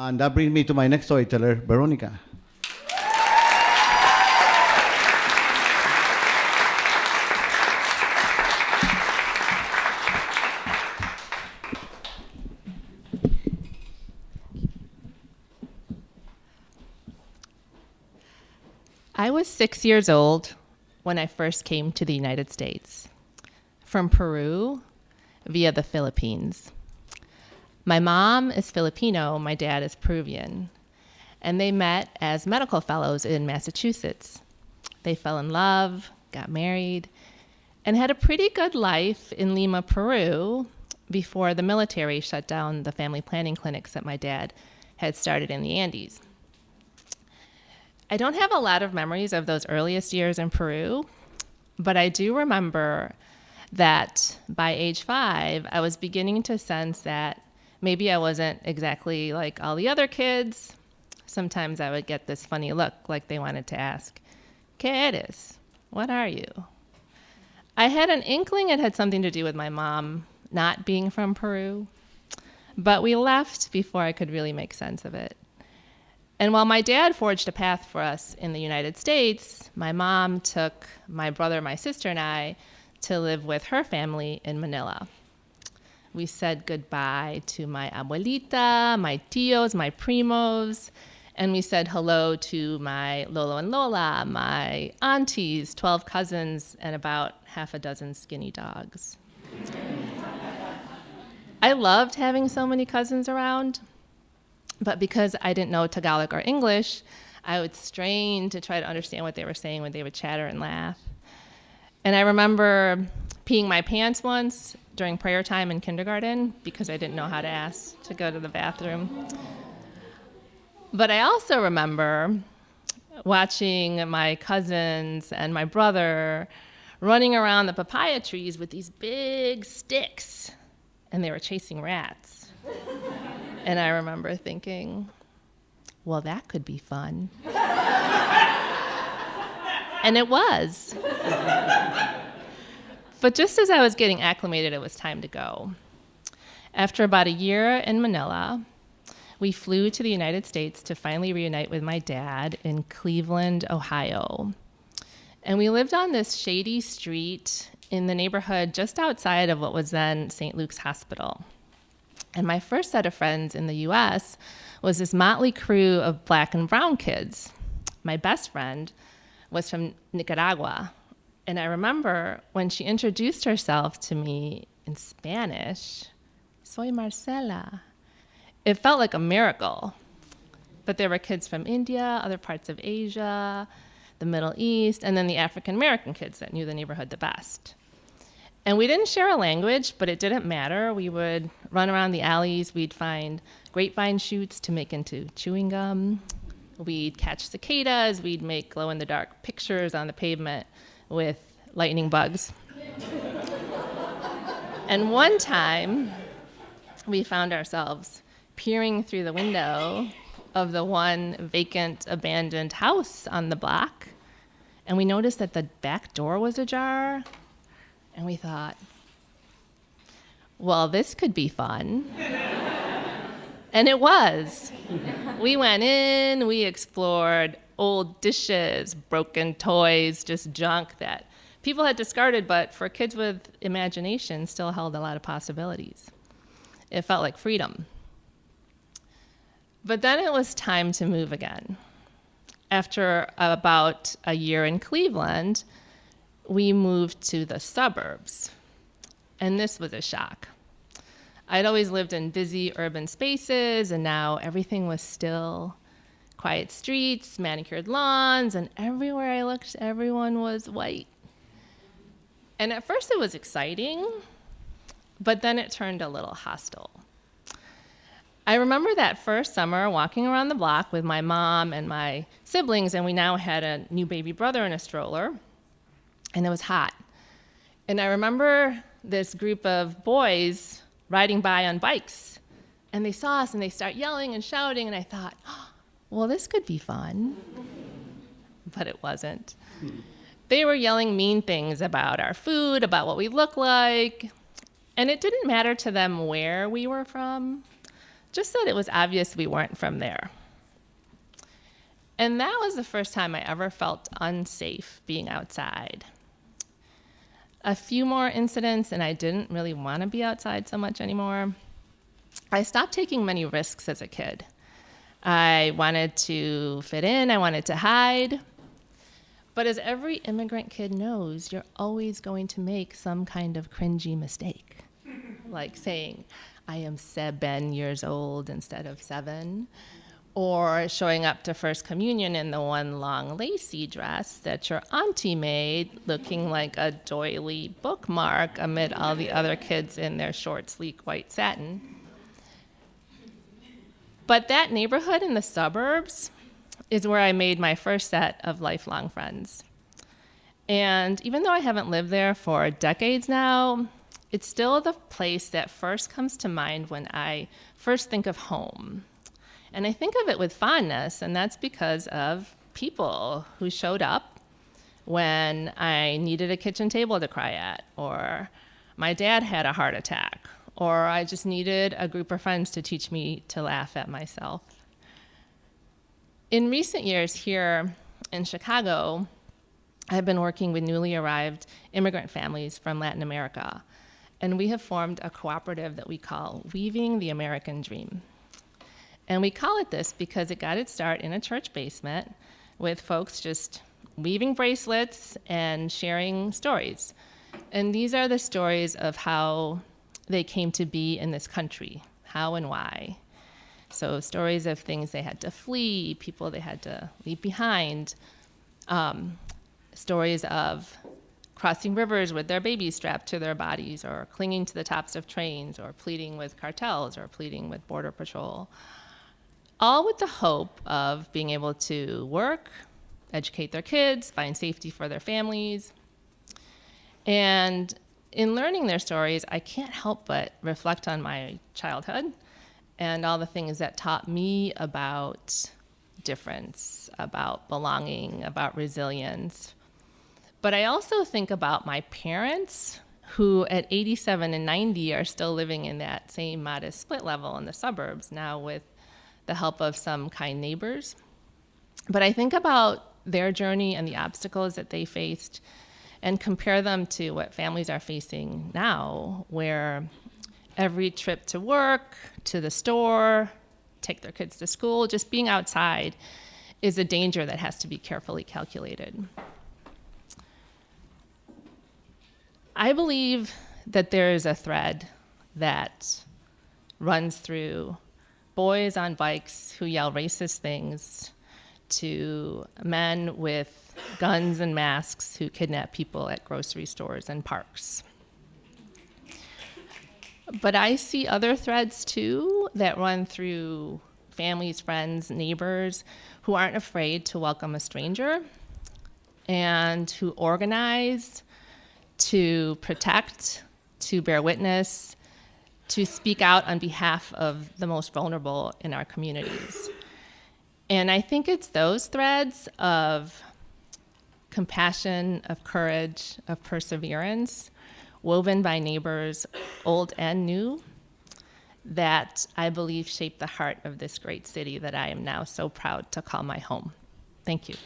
And that brings me to my next storyteller, Veronica. I was 6 years old when I first came to the United States, from Peru via the Philippines. My mom is Filipino, my dad is Peruvian, and they met as medical fellows in Massachusetts. They fell in love, got married, and had a pretty good life in Lima, Peru, before the military shut down the family planning clinics that my dad had started in the Andes. I don't have a lot of memories of those earliest years in Peru, but I do remember that by age 5, I was beginning to sense that maybe I wasn't exactly like all the other kids. Sometimes I would get this funny look like they wanted to ask, ¿Qué eres? What are you? I had an inkling it had something to do with my mom not being from Peru, but we left before I could really make sense of it. And while my dad forged a path for us in the United States, my mom took my brother, my sister, and I to live with her family in Manila. We said goodbye to my abuelita, my tios, my primos, and we said hello to my lolo and lola, my aunties, 12 cousins, and about half a dozen skinny dogs. I loved having so many cousins around. But because I didn't know Tagalog or English, I would strain to try to understand what they were saying when they would chatter and laugh. And I remember peeing my pants once during prayer time in kindergarten because I didn't know how to ask to go to the bathroom. But I also remember watching my cousins and my brother running around the papaya trees with these big sticks, and they were chasing rats. And I remember thinking, well, that could be fun. And it was. But just as I was getting acclimated, it was time to go. After about a year in Manila, we flew to the United States to finally reunite with my dad in Cleveland, Ohio. And we lived on this shady street in the neighborhood just outside of what was then St. Luke's Hospital. And my first set of friends in the US was this motley crew of black and brown kids. My best friend was from Nicaragua. And I remember when she introduced herself to me in Spanish, soy Marcela. It felt like a miracle. But there were kids from India, other parts of Asia, the Middle East, and then the African American kids that knew the neighborhood the best. And we didn't share a language, but it didn't matter. We would run around the alleys. We'd find grapevine shoots to make into chewing gum. We'd catch cicadas. We'd make glow-in-the-dark pictures on the pavement with lightning bugs. And one time, we found ourselves peering through the window of the one vacant, abandoned house on the block, and we noticed that the back door was ajar. And we thought, well, this could be fun. And it was. We went in, we explored old dishes, broken toys, just junk that people had discarded, but for kids with imagination, still held a lot of possibilities. It felt like freedom. But then it was time to move again. After about a year in Cleveland, we moved to the suburbs, and this was a shock. I'd always lived in busy urban spaces, and now everything was still. Quiet streets, manicured lawns, and everywhere I looked, everyone was white. And at first it was exciting, but then it turned a little hostile. I remember that first summer walking around the block with my mom and my siblings, and we now had a new baby brother in a stroller. And it was hot. And I remember this group of boys riding by on bikes. And they saw us and they start yelling and shouting. And I thought, oh, well, this could be fun. But it wasn't. They were yelling mean things about our food, about what we look like. And it didn't matter to them where we were from. just that it was obvious we weren't from there. And that was the first time I ever felt unsafe being outside. A few more incidents, and I didn't really want to be outside so much anymore. I stopped taking many risks as a kid. I wanted to fit in, I wanted to hide. But as every immigrant kid knows, you're always going to make some kind of cringy mistake. Like saying, I am 7 years old instead of 7. Or showing up to First Communion in the one long lacy dress that your auntie made, looking like a doily bookmark amid all the other kids in their short, sleek white satin. But that neighborhood in the suburbs is where I made my first set of lifelong friends. And even though I haven't lived there for decades now, it's still the place that first comes to mind when I first think of home. And I think of it with fondness, and that's because of people who showed up when I needed a kitchen table to cry at, or my dad had a heart attack, or I just needed a group of friends to teach me to laugh at myself. In recent years here in Chicago, I've been working with newly arrived immigrant families from Latin America, and we have formed a cooperative that we call Weaving the American Dream. And we call it this because it got its start in a church basement with folks just weaving bracelets and sharing stories. And these are the stories of how they came to be in this country, how and why. So stories of things they had to flee, people they had to leave behind, stories of crossing rivers with their babies strapped to their bodies, or clinging to the tops of trains, or pleading with cartels, or pleading with Border Patrol. All with the hope of being able to work, educate their kids, find safety for their families. And in learning their stories, I can't help but reflect on my childhood and all the things that taught me about difference, about belonging, about resilience. But I also think about my parents, who at 87 and 90 are still living in that same modest split level in the suburbs, now with the help of some kind neighbors. But I think about their journey and the obstacles that they faced and compare them to what families are facing now, where every trip to work, to the store, take their kids to school, just being outside is a danger that has to be carefully calculated. I believe that there is a thread that runs through boys on bikes who yell racist things to men with guns and masks who kidnap people at grocery stores and parks. But I see other threads too that run through families, friends, neighbors who aren't afraid to welcome a stranger and who organize to protect, to bear witness, to speak out on behalf of the most vulnerable in our communities. And I think it's those threads of compassion, of courage, of perseverance, woven by neighbors, old and new, that I believe shape the heart of this great city that I am now so proud to call my home. Thank you.